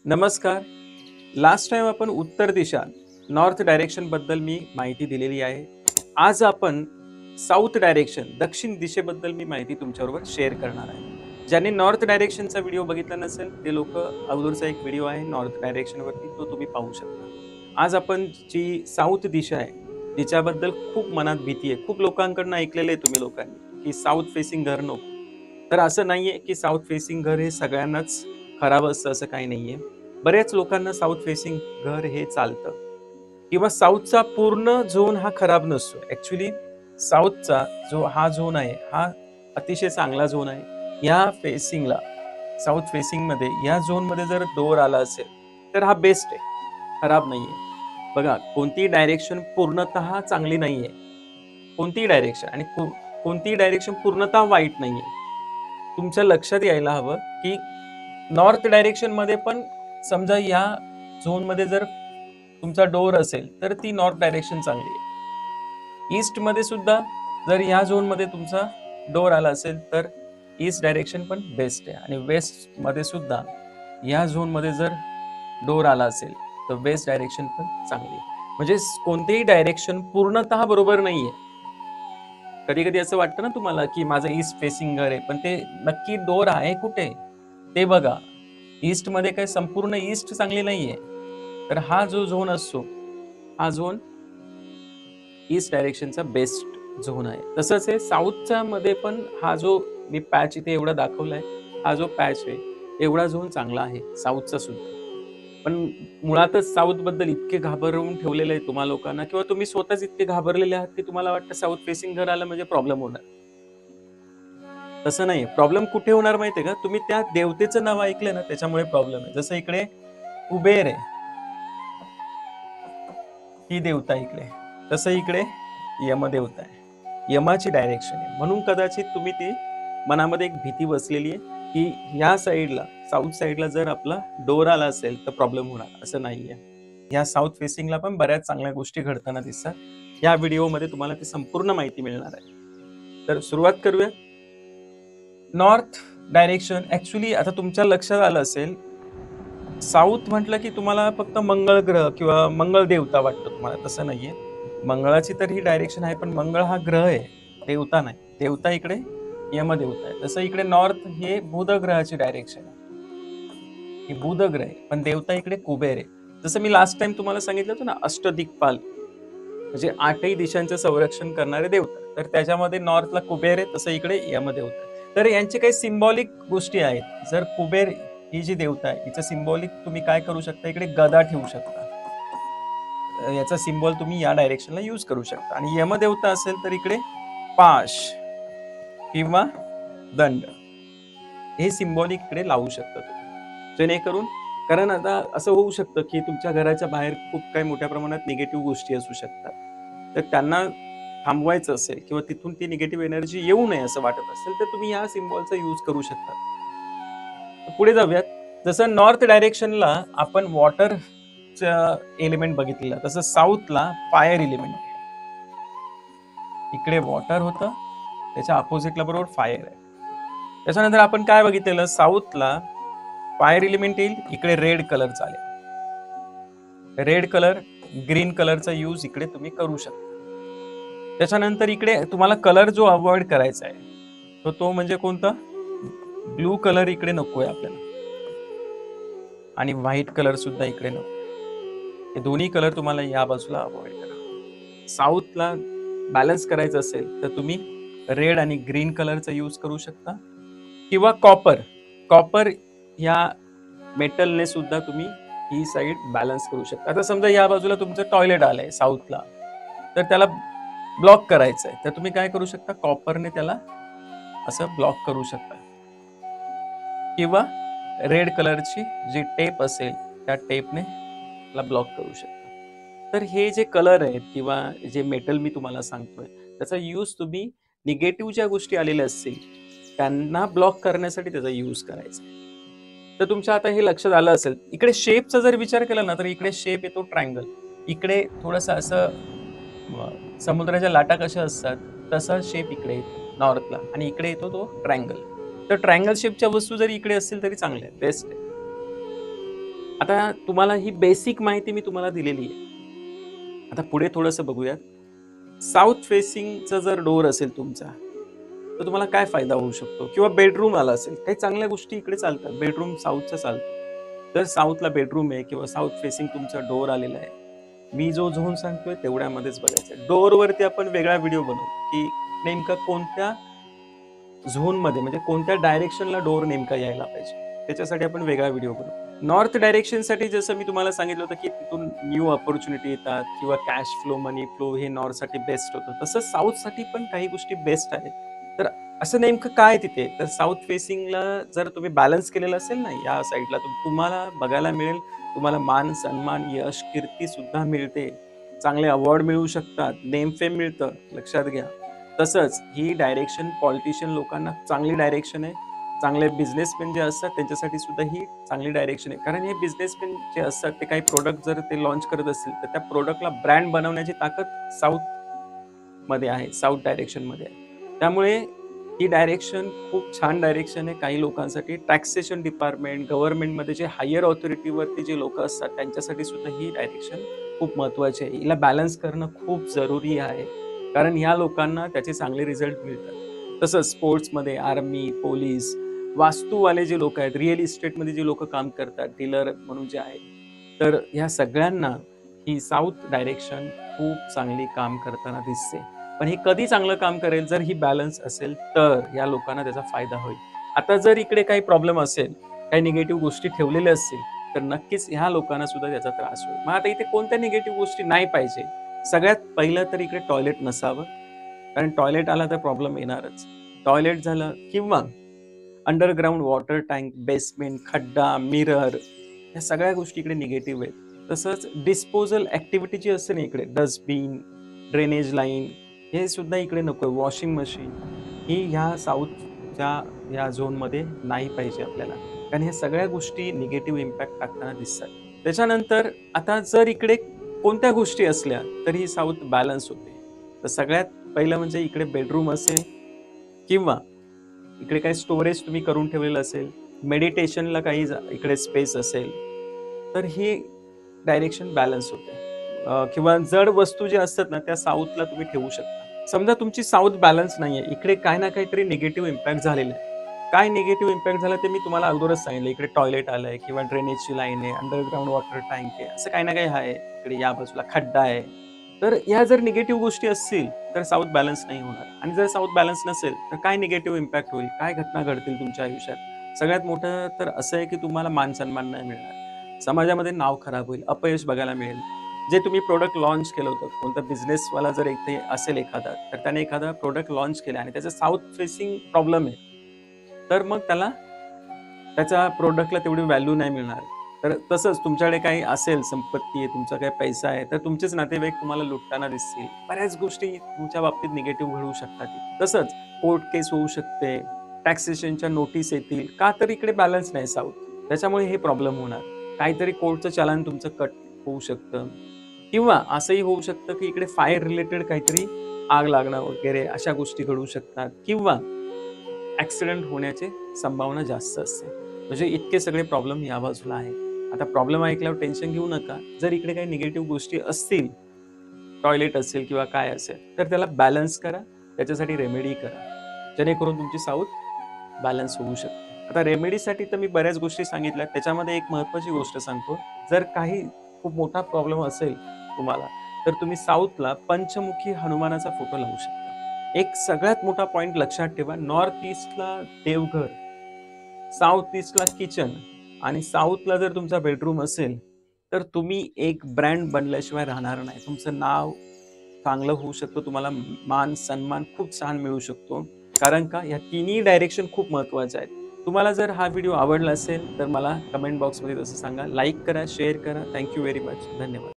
नमस्कार. Last time आपण उत्तर दिशा नॉर्थ डायरेक्शन बद्दल मी माहिती दिलेली आहे. आज आपण साऊथ डायरेक्शन दक्षिण दिशेबद्दल मी माहिती तुमच्याबरोबर शेअर करणार आहे. ज्यांनी नॉर्थ डायरेक्शनचा व्हिडिओ बघितला नसेल ते लोक अगोदरचा एक व्हिडिओ आहे नॉर्थ डायरेक्शनवरती तो तुम्ही पाहू शकता. आज आपण जी साऊथ दिशा आहे तिच्याबद्दल खूप मनात भीती आहे. खूप लोकांकडून ऐकलेलं आहे तुम्ही लोकांनी की साऊथ फेसिंग घर नको. तर असं नाहीये की साऊथ फेसिंग घर हे सगळ्यांनाच खराब असतं असं काही नाहीये. बऱ्याच लोकांना साऊथ फेसिंग घर हे चालतं किंवा साऊथचा पूर्ण झोन हा खराब नसतो. ऍक्च्युली साऊथचा जो हा झोन आहे हा अतिशय चांगला झोन आहे. या फेसिंगला साऊथ फेसिंग मध्ये या झोन मध्ये जर डोर आला असेल तर हा बेस्ट आहे, खराब नाहीये. बघा कोणती डायरेक्शन पूर्णतः चांगली नाहीये, कोणतीही डायरेक्शन आणि कोणतीही डायरेक्शन पूर्णतः वाईट नाहीये. तुमच्या लक्षात यायला हवं की नॉर्थ डायरेक्शन मध्ये पण समजा या झोन मध्ये जर तुमचा डोर असेल तर ती नॉर्थ डायरेक्शन चांगली आहे. ईस्ट मध्ये सुद्धा जर या झोन मध्ये तुमचा डोर आला असेल तर ईस्ट डायरेक्शन पण बेस्ट आहे. आणि वेस्ट मध्ये सुद्धा या झोन मध्ये जर डोर आला असेल तर वेस्ट डायरेक्शन पण चांगली आहे. म्हणजे कोणतेही डायरेक्शन पूर्णतः बरोबर नाहीये. कधी कधी असं वाटतं ना तुम्हाला की माझं ईस्ट फेसिंग घर आहे, पण ते नक्की डोर आहे कुठे ते बघा. ईस्ट मध्ये काही संपूर्ण ईस्ट चांगली नाहीये. तर हा जो झोन असतो हा झोन ईस्ट डायरेक्शनचा बेस्ट झोन आहे. तसंच आहे साऊथच्या मध्ये पण हा जो मी पॅच इथे एवढा दाखवलाय हा जो पॅच आहे एवढा झोन चांगला आहे साऊथचा सुद्धा. पण मुळातच साऊथ बद्दल इतके घाबरवून ठेवलेले आहे तुम्हा लोकांना किंवा तुम्ही स्वतःच इतके घाबरलेले आहात की तुम्हाला वाटतं साऊथ फेसिंग घर आलं म्हणजे प्रॉब्लेम होणार. तसं नाही. प्रॉब्लेम कुठे होणार माहितीये का, तुम्ही त्या देवतेचं नाव ऐकलं ना त्याच्यामुळे प्रॉब्लेम आहे. जसं इकडे कुबेर आहे ही देवता इकडे, तसं इकडे यमदेवता आहे, यमाची डायरेक्शन आहे. म्हणून कदाचित तुम्ही ती मनामध्ये एक भीती बसलेली आहे की ह्या साईडला साऊथ साईडला जर आपला डोर आला असेल तर प्रॉब्लेम होणार. असं नाहीये. ह्या साऊथ फेसिंगला पण बऱ्याच चांगल्या गोष्टी घडताना दिसतात. या व्हिडिओमध्ये तुम्हाला ती संपूर्ण माहिती मिळणार आहे. तर सुरुवात करूया. नॉर्थ डायरेक्शन ऍक्च्युली आता तुमच्या लक्षात आलं असेल साऊथ म्हटलं की तुम्हाला फक्त मंगळ ग्रह किंवा मंगळ देवता वाटतं तुम्हाला. तसं नाहीये. मंगळाची तर ही डायरेक्शन आहे पण मंगळ हा ग्रह आहे, देवता नाही. देवता इकडे यमदेवता आहे. तसं इकडे नॉर्थ हे बुध ग्रहाची डायरेक्शन आहे, ही बुध ग्रह आहे. पण देवता इकडे कुबेर आहे. जसं मी लास्ट टाइम तुम्हाला सांगितलं होतं ना अष्टदिक्पाल म्हणजे आठही दिशांचं संरक्षण करणारे देवता, तर त्याच्यामध्ये नॉर्थला कुबेर आहे तसं इकडे यमदेवता आहे. तर यांचे काही सिम्बॉलिक गोष्टी आहेत. जर कुबेर ही जी देवता आहे हिचं सिम्बॉलिक तुम्ही काय करू शकता, इकडे गदा ठेवू शकता. याचा सिम्बॉल तुम्ही या डायरेक्शनला यूज करू शकता. आणि यमदेवता असेल तर इकडे पाश किंवा दंड हे सिम्बॉलिक इकडे लावू शकता तुम्ही, जेणेकरून कारण आता असं होऊ शकतं की तुमच्या घराच्या बाहेर खूप काही मोठ्या प्रमाणात निगेटिव्ह गोष्टी असू शकतात. तर त्यांना थांबवायचं असेल किंवा तिथून ती निगेटिव्ह एनर्जी येऊ नये असं वाटत असेल तर तुम्ही या सिम्बॉलचा यूज करू शकता. पुढे जाऊयात. जसं नॉर्थ डायरेक्शनला आपण वॉटर एलिमेंट बघितलेला तसं साऊथला फायर एलिमेंट आहे. इकडे वॉटर होतं त्याच्या अपोजिटला बरोबर फायर आहे. त्याच्यानंतर आपण काय बघितलेलं साऊथला फायर एलिमेंट येईल, इकडे रेड कलर चालेल. रेड कलर ग्रीन कलरचा यूज इकडे तुम्ही करू शकता. त्याच्यानंतर इकडे तुम्हाला कलर जो अवॉइड करायचा आहे तो म्हणजे कोणता, ब्लू कलर इकडे नकोय आपल्याला आणि व्हाईट कलर सुद्धा इकडे नको. हे दोन्ही कलर तुम्हाला या बाजूला अवॉइड करा. साऊथला बॅलन्स करायचं असेल तर तुम्ही रेड आणि ग्रीन कलरचा यूज करू शकता किंवा कॉपर. कॉपर या मेटलने सुद्धा तुम्ही ही साईड बॅलन्स करू शकता. आता समजा या बाजूला तुमचं टॉयलेट आलंय साऊथला, तर त्याला ब्लॉक करायचंय तर तुम्ही काय करू शकता, कॉपरने त्याला असं ब्लॉक करू शकता किंवा रेड कलरची जी टेप असेल त्या टेपने त्याला ब्लॉक करू शकता. तर हे जे कलर आहेत किंवा जे मेटल मी तुम्हाला सांगतोय त्याचा यूज तुम्ही निगेटिव्ह ज्या गोष्टी आलेल्या असतील त्यांना ब्लॉक करण्यासाठी त्याचा यूज करायचा. तर तुमच्या आता हे लक्षात आलं असेल. इकडे शेपचा जर विचार केला ना तर इकडे शेप येतो ट्रायंगल. इकडे थोडंसं असं समुद्राच्या लाटा कशा असतात तसा शेप इकडे येतो नॉर्थला आणि इकडे येतो तो ट्रायंगल. तर ट्रायंगल शेपच्या वस्तू जरी इकडे असतील तरी चांगल्या आहेत, बेस्ट आहे. आता तुम्हाला ही बेसिक माहिती मी तुम्हाला दिलेली आहे. आता पुढे थोडंसं बघूयात. साउथ फेसिंगचा जर डोअर असेल तुमचा, तर तुम्हाला काय फायदा होऊ शकतो? किंवा बेडरूम आला असेल, काही चांगल्या गोष्टी इकडे चालतात. बेडरूम साउथचा चालतो. तर साउथला बेडरूम आहे किंवा साउथ फेसिंग तुमचा डोअर आलेला आहे. मी जो झोन सांगतोय तेवढ्यामध्येच बघायचं. डोअरवरती आपण वेगळा व्हिडिओ बनवू, की नेमका कोणत्या झोनमध्ये म्हणजे कोणत्या डायरेक्शनला डोअर नेमका यायला पाहिजे. त्याच्यासाठी आपण वेगळा व्हिडिओ बनवू. नॉर्थ डायरेक्शनसाठी जसं मी तुम्हाला सांगितलं होतं, की तिथून न्यू अपॉर्च्युनिटी येतात किंवा कॅश फ्लो, मनी फ्लो हे नॉर्थसाठी बेस्ट होतं. तसं साऊथसाठी पण काही गोष्टी बेस्ट आहेत. तर असं नेमकं काय तिथे? तर साऊथ फेसिंगला जर तुम्ही बॅलन्स केलेलं असेल ना, या साईडला तुम्हाला बघायला मिळेल, तुम्हाला मान, सन्मान, यश, कीर्ती सुद्धा मिळते. चांगले अवॉर्ड मिळू शकतात, नेम फेम मिळतं, लक्षात घ्या. तसंच ही डायरेक्शन पॉलिटिशियन लोकांना चांगली डायरेक्शन आहे. चांगले बिझनेसमॅन जे असतात त्यांच्यासाठी सुद्धा ही चांगली डायरेक्शन आहे. कारण हे बिझनेसमॅन जे असतात ते काही प्रोडक्ट जर ते लॉन्च करत असतील तर त्या प्रोडक्टला ब्रँड बनवण्याची ताकद साऊथमध्ये आहे, साऊथ डायरेक्शनमध्ये आहे. त्यामुळे ही डायरेक्शन खूप छान डायरेक्शन आहे काही लोकांसाठी. टॅक्सेशन डिपार्टमेंट, गव्हर्नमेंटमध्ये जे हायर ऑथॉरिटीवरती जे लोक असतात त्यांच्यासाठी सुद्धा ही डायरेक्शन खूप महत्त्वाची आहे. हिला बॅलन्स करणं खूप जरुरी आहे. कारण ह्या लोकांना त्याचे चांगले रिझल्ट मिळतात. तसंच स्पोर्ट्समध्ये आर्मी, पोलीस, वास्तूवाले जे लोक आहेत, रिअल इस्टेटमध्ये जे लोक काम करतात, डीलर म्हणून जे आहेत, तर ह्या सगळ्यांना ही साऊथ डायरेक्शन खूप चांगली काम करताना दिसते. पण हे कधी चांगलं काम करेल जर ही बॅलन्स असेल तर या लोकांना त्याचा फायदा होईल. आता जर इकडे काही प्रॉब्लेम असेल, काही निगेटिव्ह गोष्टी ठेवलेल्या असतील, तर नक्कीच ह्या लोकांना सुद्धा त्याचा त्रास होईल. मग आता इथे कोणत्या निगेटिव्ह गोष्टी नाही पाहिजे? सगळ्यात पहिलं तर इकडे टॉयलेट नसावं. कारण टॉयलेट आला तर प्रॉब्लेम येणारच. टॉयलेट झालं किंवा अंडरग्राउंड वॉटर टँक, बेसमेंट, खड्डा, मिरर या सगळ्या गोष्टी इकडे निगेटिव्ह आहेत. तसंच डिस्पोजल ॲक्टिव्हिटी जी असते ना इकडे डस्टबिन, ड्रेनेज लाईन हे सुद्धा इकडे नको आहे. वॉशिंग मशीन ही ह्या साऊथच्या ह्या झोनमध्ये नाही पाहिजे आपल्याला. कारण ह्या सगळ्या गोष्टी निगेटिव्ह इम्पॅक्ट टाकताना दिसतात. त्याच्यानंतर आता जर इकडे कोणत्या गोष्टी असल्या तरी साऊथ बॅलन्स होते. तर सगळ्यात पहिलं म्हणजे इकडे बेडरूम असेल किंवा इकडे काही स्टोरेज तुम्ही करून ठेवलेलं असेल, मेडिटेशनला काही इकडे स्पेस असेल, तर ही डायरेक्शन बॅलन्स होते. किंवा जड वस्तू ज्या असतात ना, त्या साऊथला तुम्ही ठेवू शकता. समजा तुमची साऊथ बॅलन्स नाहीये, इकडे काही ना काहीतरी निगेटिव्ह इम्पॅक्ट झालेला आहे. काय निगेटिव्ह इम्पॅक्ट झाला ते मी तुम्हाला अगोदरच सांगितलं. इकडे टॉयलेट आलंय किंवा ड्रेनेजची लाईन आहे, अंडरग्राउंड वॉटर टँक आहे, असं काही ना काही आहे. इकडे या बाजूला खड्डा आहे. तर ह्या जर निगेटिव्ह गोष्टी असतील, तर साऊथ बॅलन्स नाही होणार. आणि जर साऊथ बॅलन्स नसेल, तर काय निगेटिव्ह इम्पॅक्ट होईल? काय घटना घडतील तुमच्या आयुष्यात? सगळ्यात मोठं तर असं आहे की तुम्हाला मान-सन्मान नाही मिळणार. समाजामध्ये नाव खराब होईल, अपयश बघायला मिळेल. जे तुम्ही प्रॉडक्ट लॉन्च केलं होतं, कोणता बिझनेसवाला जर इथे असेल एखादा, तर त्याने एखादा प्रॉडक्ट लॉन्च केला आणि त्याचा साऊथ फेसिंग प्रॉब्लेम आहे, तर मग त्याच्या प्रॉडक्टला तेवढी व्हॅल्यू नाही मिळणार. तर तसंच तुमच्याकडे काही असेल, संपत्ती आहे, तुमचा काही पैसा आहे, तर तुमचेच नातेवाईक तुम्हाला लुटताना दिसतील. बऱ्याच गोष्टी तुमच्या बाबतीत निगेटिव्ह घडू शकतात. तसंच कोर्ट केस होऊ शकते, टॅक्सेशनच्या नोटीस येतील, का तर इकडे बॅलन्स नाही साऊथ. त्याच्यामुळे हे प्रॉब्लेम होणार. काहीतरी कोर्टचं चालान तुमचं कट होऊ शकतं किंवा असंही होऊ शकतं, की इकडे फायर रिलेटेड काहीतरी आग लागणं वगैरे अशा गोष्टी घडू शकतात किंवा ॲक्सिडेंट होण्याची संभावना जास्त असते. म्हणजे इतके सगळे प्रॉब्लेम या बाजूला आहेत. आता प्रॉब्लेम ऐकल्यावर टेन्शन घेऊ नका. जर इकडे काही निगेटिव्ह गोष्टी असतील, टॉयलेट असेल किंवा काय असेल, तर त्याला बॅलन्स करा. त्याच्यासाठी रेमेडी करा. जेणेकरून तुमची साऊथ बॅलन्स होऊ शकते. आता रेमेडीसाठी तर मी बऱ्याच गोष्टी सांगितल्या. त्याच्यामध्ये एक महत्त्वाची गोष्ट सांगतो. जर काही खूप मोठा प्रॉब्लेम असेल तुम्हाला, तर तुम्ही साऊथला पंचमुखी हनुमानाचा फोटो लावू शकता. एक सगळ्यात मोठा पॉइंट लक्षात ठेवा. नॉर्थ ईस्टला देवघर, साऊथ ईस्टला किचन आणि साऊथला जर तुमचा बेडरूम असेल, तर तुम्ही एक ब्रँड बनल्याशिवाय राहणार नाही. तुमचं नाव चांगलं होऊ शकतं. तुम्हाला मान, सन्मान खूप छान मिळू शकतो. कारण का या तिन्ही डायरेक्शन खूप महत्त्वाच्या आहेत. तुम्हाला जर हा व्हिडिओ आवडला असेल, तर मला कमेंट बॉक्समध्ये तसं सांगा. लाईक करा, शेअर करा. Thank you very much. धन्यवाद.